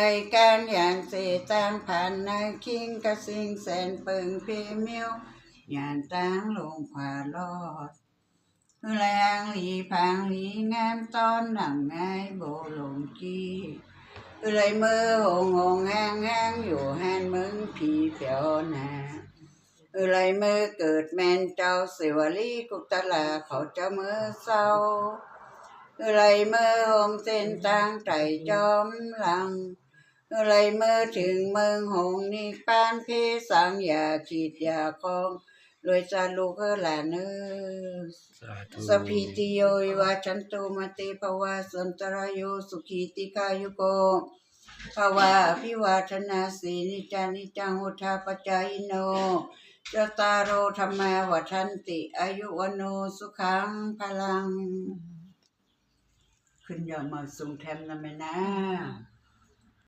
ในการอย่างเสต่างผ่านในคิงกระสิงแสนเปิงเพมิวหยานต่างลงขวาลอดแรงหลีพางหลีงามตอนหนังไงโบลงกี้เลยมือหงหงห้างอยู่แฮนมึงผีเปียวนาเลยมือเกิดแมนเจ้าเสวลีกุตลาเขาจะมือเศร้าเลยมือหงเส้นต่างใจจอมหลังเลยมือถึงเมืองหงนี่ปานเพสังอย่าขีดอย่าคองรวยจาลูกหลานเอสัพพิติโยวาชันตุมติภวะสันตรายโยสุขีติกายุโกภวะพิวาทนาสีนิจานิจังอุทาปจายโนจตารโอธรรมาวัฏันติอายุวันโนสุขังพลังขึ้นยอดมาสูงแทมนะแม่นะ